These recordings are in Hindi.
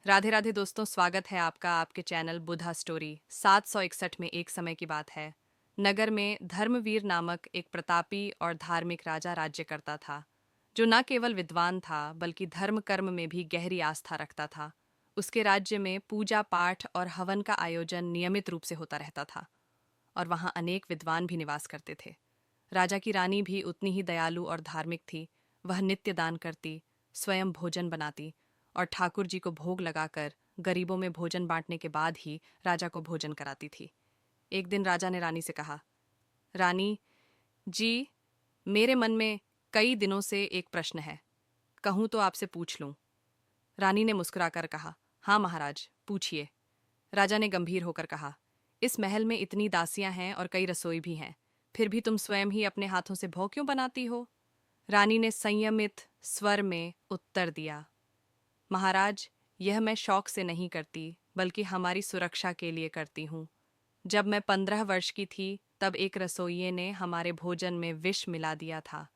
राधे राधे दोस्तों, स्वागत है आपका आपके चैनल बुधा स्टोरी। 761 में एक समय की बात है। नगर में धर्मवीर नामक एक प्रतापी और धार्मिक राजा राज्य करता था, जो न केवल विद्वान था बल्कि धर्म कर्म में भी गहरी आस्था रखता था। उसके राज्य में पूजा पाठ और हवन का आयोजन नियमित रूप से होता रहता था, और वहाँ अनेक विद्वान भी निवास करते थे। राजा की रानी भी उतनी ही दयालु और धार्मिक थी। वह नित्य दान करती, स्वयं भोजन बनाती और ठाकुर जी को भोग लगाकर गरीबों में भोजन बांटने के बाद ही राजा को भोजन कराती थी। एक दिन राजा ने रानी से कहा, रानी जी, मेरे मन में कई दिनों से एक प्रश्न है, कहूँ तो आपसे पूछ लूं। रानी ने मुस्कुराकर कहा, हाँ महाराज, पूछिए। राजा ने गंभीर होकर कहा, इस महल में इतनी दासियां हैं और कई रसोई भी हैं, फिर भी तुम स्वयं ही अपने हाथों से भोग क्यों बनाती हो? रानी ने संयमित स्वर में उत्तर दिया, महाराज, यह मैं शौक से नहीं करती बल्कि हमारी सुरक्षा के लिए करती हूँ। जब मैं 15 वर्ष की थी तब एक रसोइये ने हमारे भोजन में विष मिला दिया था,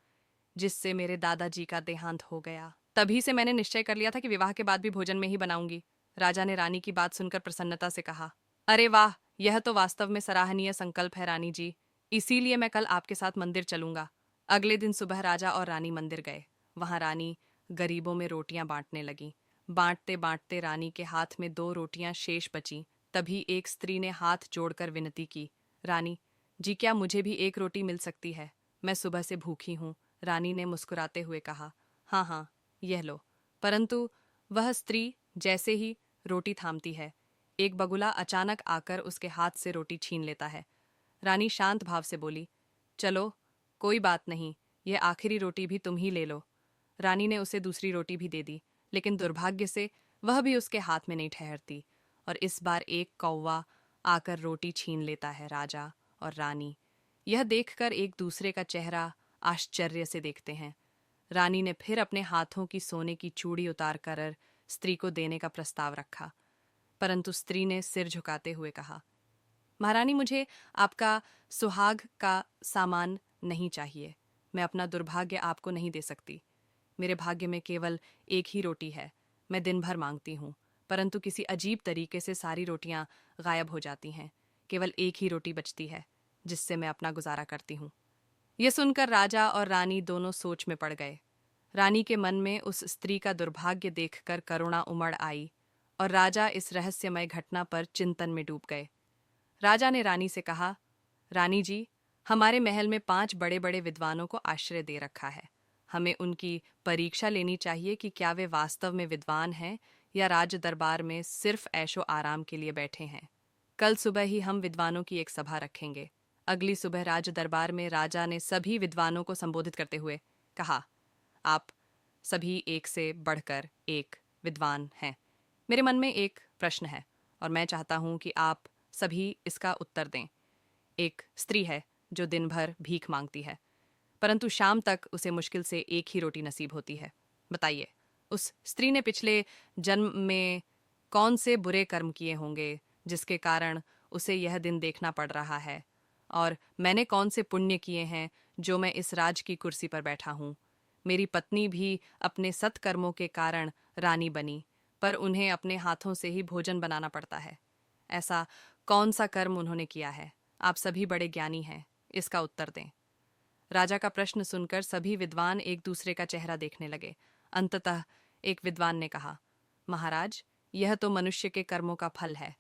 जिससे मेरे दादाजी का देहांत हो गया। तभी से मैंने निश्चय कर लिया था कि विवाह के बाद भी भोजन में ही बनाऊंगी। राजा ने रानी की बात सुनकर प्रसन्नता से कहा, अरे वाह, यह तो वास्तव में सराहनीय संकल्प है रानी जी। इसीलिए मैं कल आपके साथ मंदिर चलूंगा। अगले दिन सुबह राजा और रानी मंदिर गए। वहां रानी गरीबों में रोटियां बांटने लगी। बांटते बांटते रानी के हाथ में 2 रोटियां शेष बची। तभी एक स्त्री ने हाथ जोड़कर विनती की, रानी जी, क्या मुझे भी एक रोटी मिल सकती है? मैं सुबह से भूखी हूँ। रानी ने मुस्कुराते हुए कहा, हाँ हाँ, यह लो। परंतु वह स्त्री जैसे ही रोटी थामती है, एक बगुला अचानक आकर उसके हाथ से रोटी छीन लेता है। रानी शांत भाव से बोली, चलो, कोई बात नहीं, यह आखिरी रोटी भी तुम ही ले लो। रानी ने उसे दूसरी रोटी भी दे दी, लेकिन दुर्भाग्य से वह भी उसके हाथ में नहीं ठहरती, और इस बार एक कौवा आकर रोटी छीन लेता है। राजा और रानी यह देखकर एक दूसरे का चेहरा आश्चर्य से देखते हैं। रानी ने फिर अपने हाथों की सोने की चूड़ी उतार कर स्त्री को देने का प्रस्ताव रखा, परंतु स्त्री ने सिर झुकाते हुए कहा, महारानी, मुझे आपका सुहाग का सामान नहीं चाहिए। मैं अपना दुर्भाग्य आपको नहीं दे सकती। मेरे भाग्य में केवल एक ही रोटी है। मैं दिन भर मांगती हूँ, परंतु किसी अजीब तरीके से सारी रोटियां गायब हो जाती हैं। केवल एक ही रोटी बचती है, जिससे मैं अपना गुजारा करती हूँ। यह सुनकर राजा और रानी दोनों सोच में पड़ गए। रानी के मन में उस स्त्री का दुर्भाग्य देखकर करुणा उमड़ आई, और राजा इस रहस्यमय घटना पर चिंतन में डूब गए। राजा ने रानी से कहा, रानी जी, हमारे महल में 5 बड़े-बड़े विद्वानों को आश्रय दे रखा है। हमें उनकी परीक्षा लेनी चाहिए कि क्या वे वास्तव में विद्वान हैं या राज दरबार में सिर्फ ऐशो आराम के लिए बैठे हैं। कल सुबह ही हम विद्वानों की एक सभा रखेंगे। अगली सुबह राज दरबार में राजा ने सभी विद्वानों को संबोधित करते हुए कहा, आप सभी एक से बढ़कर एक विद्वान हैं। मेरे मन में एक प्रश्न है, और मैं चाहता हूं कि आप सभी इसका उत्तर दें। एक स्त्री है जो दिन भर भीख मांगती है, परंतु शाम तक उसे मुश्किल से एक ही रोटी नसीब होती है। बताइए, उस स्त्री ने पिछले जन्म में कौन से बुरे कर्म किए होंगे जिसके कारण उसे यह दिन देखना पड़ रहा है, और मैंने कौन से पुण्य किए हैं जो मैं इस राज की कुर्सी पर बैठा हूँ। मेरी पत्नी भी अपने सत्कर्मों के कारण रानी बनी, पर उन्हें अपने हाथों से ही भोजन बनाना पड़ता है। ऐसा कौन सा कर्म उन्होंने किया है? आप सभी बड़े ज्ञानी हैं, इसका उत्तर दें। राजा का प्रश्न सुनकर सभी विद्वान एक दूसरे का चेहरा देखने लगे। अंततः एक विद्वान ने कहा, महाराज, यह तो मनुष्य के कर्मों का फल है।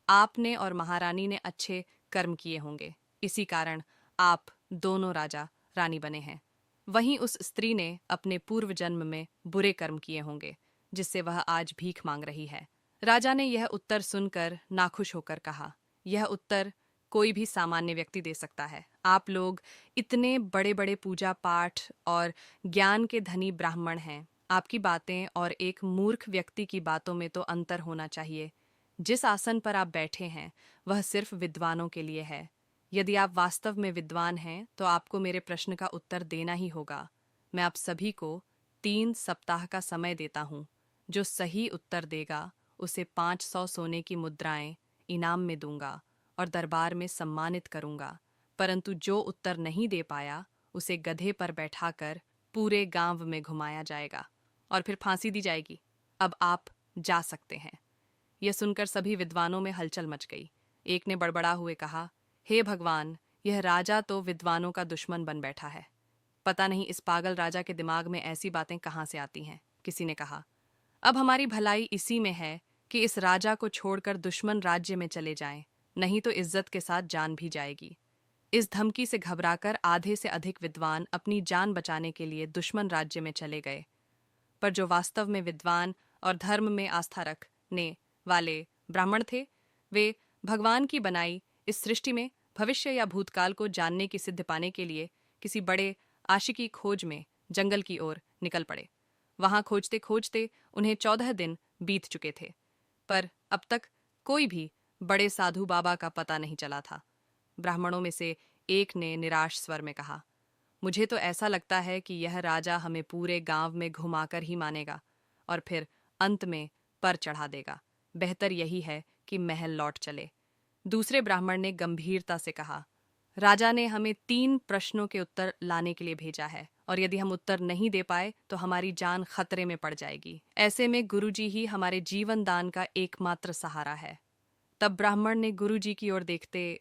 आपने और महारानी ने अच्छे कर्म किए होंगे, इसी कारण आप दोनों राजा रानी बने हैं। वहीं उस स्त्री ने अपने पूर्व जन्म में बुरे कर्म किए होंगे, जिससे वह आज भीख मांग रही है। राजा ने यह उत्तर सुनकर नाखुश होकर कहा, यह उत्तर कोई भी सामान्य व्यक्ति दे सकता है। आप लोग इतने बड़े बड़े पूजा पाठ और ज्ञान के धनी ब्राह्मण हैं। आपकी बातें और एक मूर्ख व्यक्ति की बातों में तो अंतर होना चाहिए। जिस आसन पर आप बैठे हैं वह सिर्फ विद्वानों के लिए है। यदि आप वास्तव में विद्वान हैं तो आपको मेरे प्रश्न का उत्तर देना ही होगा। मैं आप सभी को 3 सप्ताह का समय देता हूँ। जो सही उत्तर देगा उसे 500 सोने की मुद्राएं इनाम में दूंगा और दरबार में सम्मानित करूंगा। परंतु जो उत्तर नहीं दे पाया उसे गधे पर बैठाकर पूरे गांव में घुमाया जाएगा और फिर फांसी दी जाएगी। अब आप जा सकते हैं। यह सुनकर सभी विद्वानों में हलचल मच गई। एक ने बड़बड़ा हुए कहा, हे भगवान, यह राजा तो विद्वानों का दुश्मन बन बैठा है। पता नहीं इस पागल राजा के दिमाग में ऐसी बातें कहाँ से आती हैं। किसी ने कहा, अब हमारी भलाई इसी में है कि इस राजा को छोड़कर दुश्मन राज्य में चले जाएं, नहीं तो इज्जत के साथ जान भी जाएगी। इस धमकी से घबराकर आधे से अधिक विद्वान अपनी जान बचाने के लिए दुश्मन राज्य में चले गए। पर जो वास्तव में विद्वान और धर्म में आस्था रखने वाले ब्राह्मण थे, वे भगवान की बनाई इस सृष्टि में भविष्य या भूतकाल को जानने की सिद्ध पाने के लिए किसी बड़े आशिकी खोज में जंगल की ओर निकल पड़े। वहां खोजते खोजते उन्हें 14 दिन बीत चुके थे, पर अब तक कोई भी बड़े साधु बाबा का पता नहीं चला था। ब्राह्मणों में से एक ने निराश स्वर में कहा, मुझे तो ऐसा लगता है कि यह राजा हमें पूरे गांव में घुमाकर ही मानेगा और फिर अंत में पर चढ़ा देगा। बेहतर यही है कि महल लौट चले। दूसरे ब्राह्मण ने गंभीरता से कहा, राजा ने हमें 3 प्रश्नों के उत्तर लाने के लिए भेजा है और यदि हम उत्तर नहीं दे पाए तो हमारी जान खतरे में पड़ जाएगी। ऐसे में गुरुजी ही हमारे जीवन दान का एकमात्र सहारा है। तब ब्राह्मण ने गुरुजी की ओर देखते